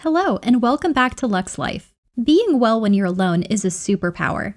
Hello, and welcome back to Lux Lyfe. Being well when you're alone is a superpower.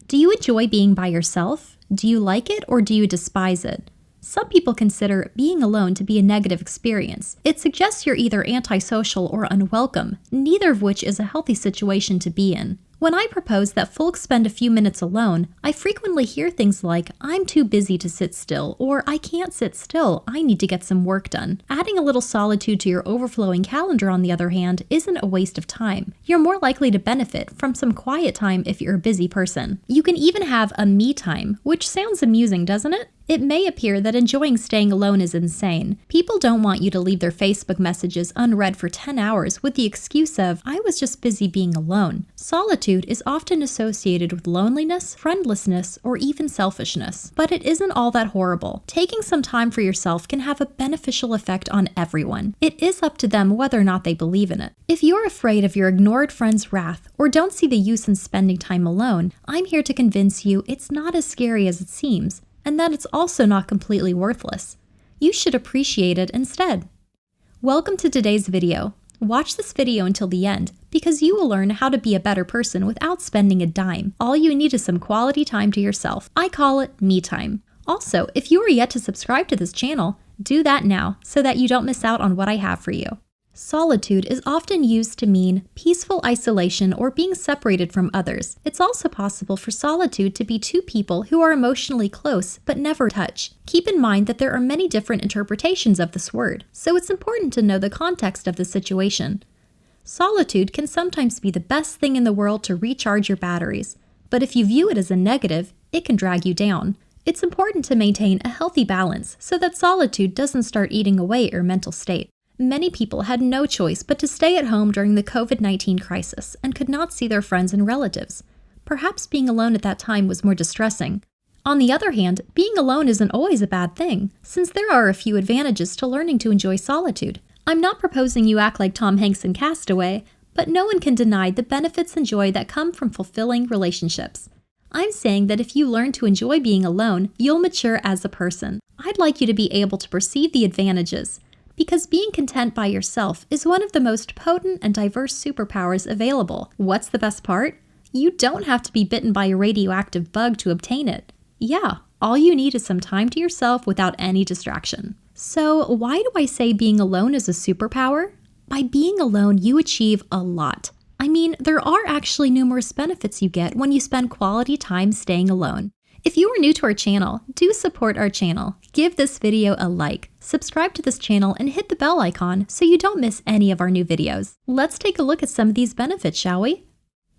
Do you enjoy being by yourself? Do you like it or do you despise it? Some people consider being alone to be a negative experience. It suggests you're either antisocial or unwelcome, neither of which is a healthy situation to be in. When I propose that folks spend a few minutes alone, I frequently hear things like, "I'm too busy to sit still," or "I can't sit still, I need to get some work done." Adding a little solitude to your overflowing calendar, on the other hand, isn't a waste of time. You're more likely to benefit from some quiet time if you're a busy person. You can even have a me time, which sounds amusing, doesn't it? It may appear that enjoying staying alone is insane. People don't want you to leave their Facebook messages unread for 10 hours with the excuse of, "I was just busy being alone." Solitude is often associated with loneliness, friendlessness, or even selfishness. But it isn't all that horrible. Taking some time for yourself can have a beneficial effect on everyone. It is up to them whether or not they believe in it. If you're afraid of your ignored friend's wrath or don't see the use in spending time alone, I'm here to convince you it's not as scary as it seems, and that it's also not completely worthless. You should appreciate it instead. Welcome to today's video. Watch this video until the end because you will learn how to be a better person without spending a dime. All you need is some quality time to yourself. I call it me time. Also, if you are yet to subscribe to this channel, do that now so that you don't miss out on what I have for you. Solitude is often used to mean peaceful isolation or being separated from others. It's also possible for solitude to be two people who are emotionally close but never touch. Keep in mind that there are many different interpretations of this word, so it's important to know the context of the situation. Solitude can sometimes be the best thing in the world to recharge your batteries, but if you view it as a negative, it can drag you down. It's important to maintain a healthy balance so that solitude doesn't start eating away your mental state. Many people had no choice but to stay at home during the COVID-19 crisis and could not see their friends and relatives. Perhaps being alone at that time was more distressing. On the other hand, being alone isn't always a bad thing, since there are a few advantages to learning to enjoy solitude. I'm not proposing you act like Tom Hanks in Castaway, but no one can deny the benefits and joy that come from fulfilling relationships. I'm saying that if you learn to enjoy being alone, you'll mature as a person. I'd like you to be able to perceive the advantages, because being content by yourself is one of the most potent and diverse superpowers available. What's the best part? You don't have to be bitten by a radioactive bug to obtain it. Yeah, all you need is some time to yourself without any distraction. So why do I say being alone is a superpower? By being alone, you achieve a lot. I mean, there are actually numerous benefits you get when you spend quality time staying alone. If you are new to our channel, do support our channel. Give this video a like, subscribe to this channel, and hit the bell icon so you don't miss any of our new videos. Let's take a look at some of these benefits, shall we?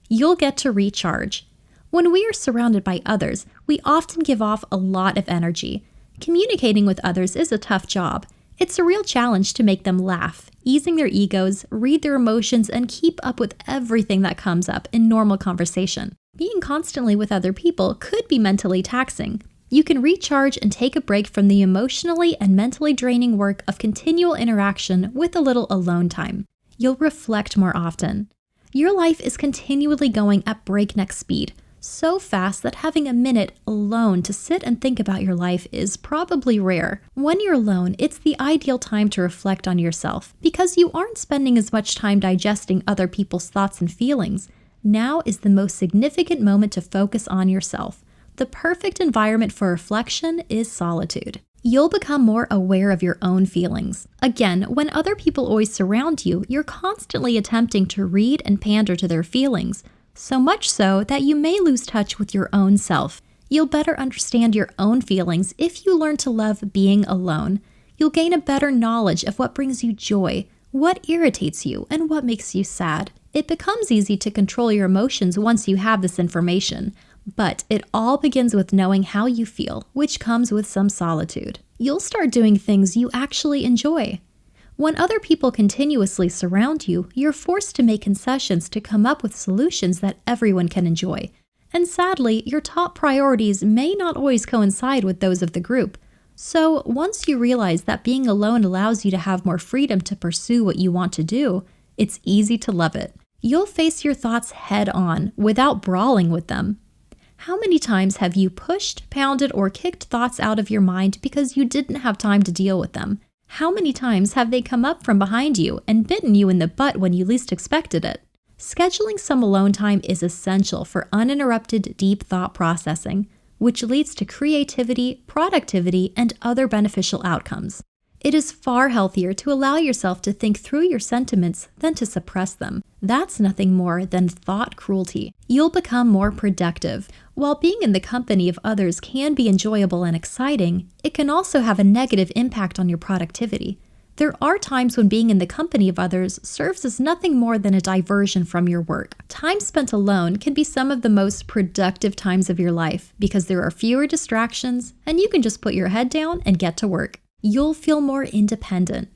You'll get to recharge. When we are surrounded by others, we often give off a lot of energy. Communicating with others is a tough job. It's a real challenge to make them laugh, easing their egos, read their emotions, and keep up with everything that comes up in normal conversation. Being constantly with other people could be mentally taxing. You can recharge and take a break from the emotionally and mentally draining work of continual interaction with a little alone time. You'll reflect more often. Your life is continually going at breakneck speed, so fast that having a minute alone to sit and think about your life is probably rare. When you're alone, it's the ideal time to reflect on yourself, because you aren't spending as much time digesting other people's thoughts and feelings. Now is the most significant moment to focus on yourself. The perfect environment for reflection is solitude. You'll become more aware of your own feelings. Again, when other people always surround you, you're constantly attempting to read and pander to their feelings, so much so that you may lose touch with your own self. You'll better understand your own feelings if you learn to love being alone. You'll gain a better knowledge of what brings you joy, what irritates you, and what makes you sad. It becomes easy to control your emotions once you have this information, but it all begins with knowing how you feel, which comes with some solitude. You'll start doing things you actually enjoy. When other people continuously surround you, you're forced to make concessions to come up with solutions that everyone can enjoy. And sadly, your top priorities may not always coincide with those of the group. So once you realize that being alone allows you to have more freedom to pursue what you want to do, it's easy to love it. You'll face your thoughts head on without brawling with them. How many times have you pushed, pounded, or kicked thoughts out of your mind because you didn't have time to deal with them? How many times have they come up from behind you and bitten you in the butt when you least expected it? Scheduling some alone time is essential for uninterrupted deep thought processing, which leads to creativity, productivity, and other beneficial outcomes. It is far healthier to allow yourself to think through your sentiments than to suppress them. That's nothing more than thought cruelty. You'll become more productive. While being in the company of others can be enjoyable and exciting, it can also have a negative impact on your productivity. There are times when being in the company of others serves as nothing more than a diversion from your work. Time spent alone can be some of the most productive times of your life because there are fewer distractions and you can just put your head down and get to work. You'll feel more independent.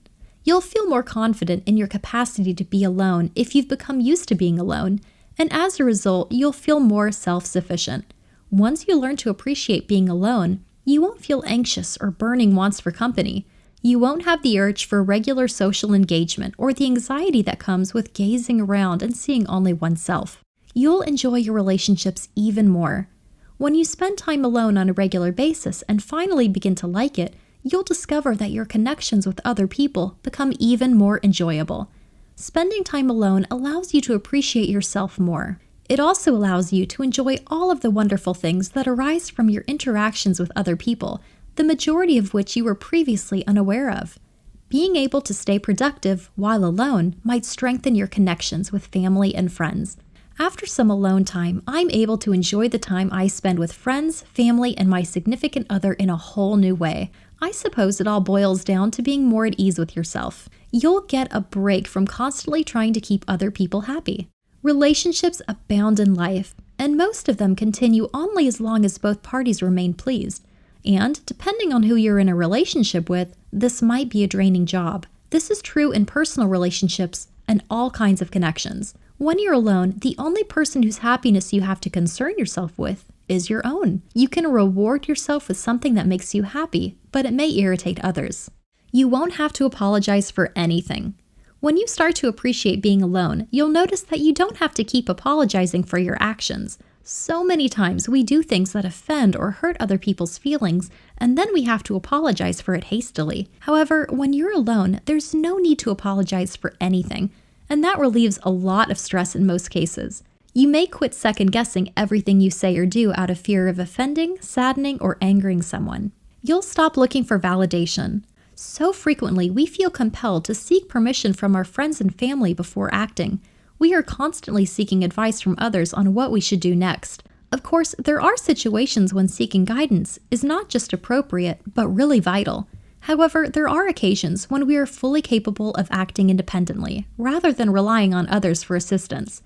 You'll feel more confident in your capacity to be alone if you've become used to being alone, and as a result, you'll feel more self-sufficient. Once you learn to appreciate being alone, you won't feel anxious or burning wants for company. You won't have the urge for regular social engagement or the anxiety that comes with gazing around and seeing only oneself. You'll enjoy your relationships even more. When you spend time alone on a regular basis and finally begin to like it, you'll discover that your connections with other people become even more enjoyable. Spending time alone allows you to appreciate yourself more. It also allows you to enjoy all of the wonderful things that arise from your interactions with other people, the majority of which you were previously unaware of. Being able to stay productive while alone might strengthen your connections with family and friends. After some alone time, I'm able to enjoy the time I spend with friends, family, and my significant other in a whole new way. I suppose it all boils down to being more at ease with yourself. You'll get a break from constantly trying to keep other people happy. Relationships abound in life, and most of them continue only as long as both parties remain pleased. And, depending on who you're in a relationship with, this might be a draining job. This is true in personal relationships and all kinds of connections. When you're alone, the only person whose happiness you have to concern yourself with is your own. You can reward yourself with something that makes you happy, but it may irritate others. You won't have to apologize for anything. When you start to appreciate being alone, you'll notice that you don't have to keep apologizing for your actions. So many times we do things that offend or hurt other people's feelings, and then we have to apologize for it hastily. However, when you're alone, there's no need to apologize for anything, and that relieves a lot of stress in most cases. You may quit second-guessing everything you say or do out of fear of offending, saddening, or angering someone. You'll stop looking for validation. So frequently, we feel compelled to seek permission from our friends and family before acting. We are constantly seeking advice from others on what we should do next. Of course, there are situations when seeking guidance is not just appropriate, but really vital. However, there are occasions when we are fully capable of acting independently, rather than relying on others for assistance.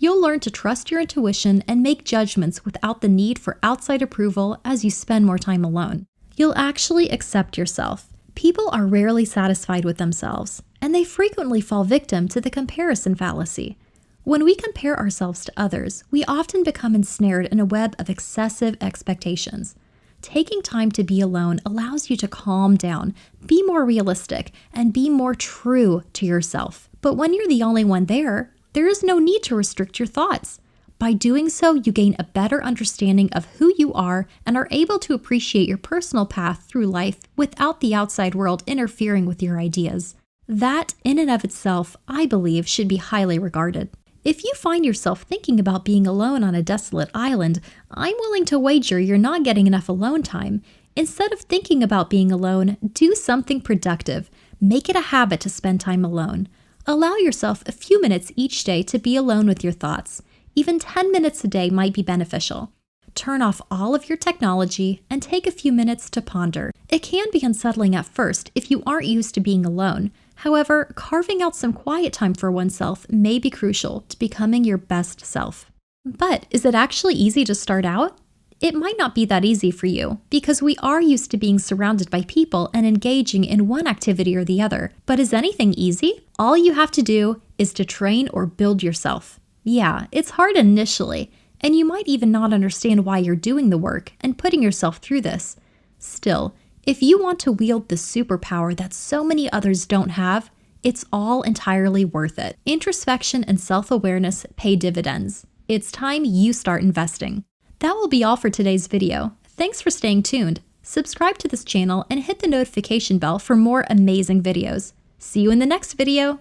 You'll learn to trust your intuition and make judgments without the need for outside approval as you spend more time alone. You'll actually accept yourself. People are rarely satisfied with themselves, and they frequently fall victim to the comparison fallacy. When we compare ourselves to others, we often become ensnared in a web of excessive expectations. Taking time to be alone allows you to calm down, be more realistic, and be more true to yourself. But when you're the only one there is no need to restrict your thoughts. By doing so, you gain a better understanding of who you are and are able to appreciate your personal path through life without the outside world interfering with your ideas. That, in and of itself, I believe, should be highly regarded. If you find yourself thinking about being alone on a desolate island, I'm willing to wager you're not getting enough alone time. Instead of thinking about being alone, do something productive. Make it a habit to spend time alone. Allow yourself a few minutes each day to be alone with your thoughts. Even 10 minutes a day might be beneficial. Turn off all of your technology and take a few minutes to ponder. It can be unsettling at first if you aren't used to being alone. However, carving out some quiet time for oneself may be crucial to becoming your best self. But is it actually easy to start out? It might not be that easy for you, because we are used to being surrounded by people and engaging in one activity or the other. But is anything easy? All you have to do is to train or build yourself. Yeah, it's hard initially, and you might even not understand why you're doing the work and putting yourself through this. Still, if you want to wield the superpower that so many others don't have, it's all entirely worth it. Introspection and self-awareness pay dividends. It's time you start investing. That will be all for today's video. Thanks for staying tuned. Subscribe to this channel and hit the notification bell for more amazing videos. See you in the next video.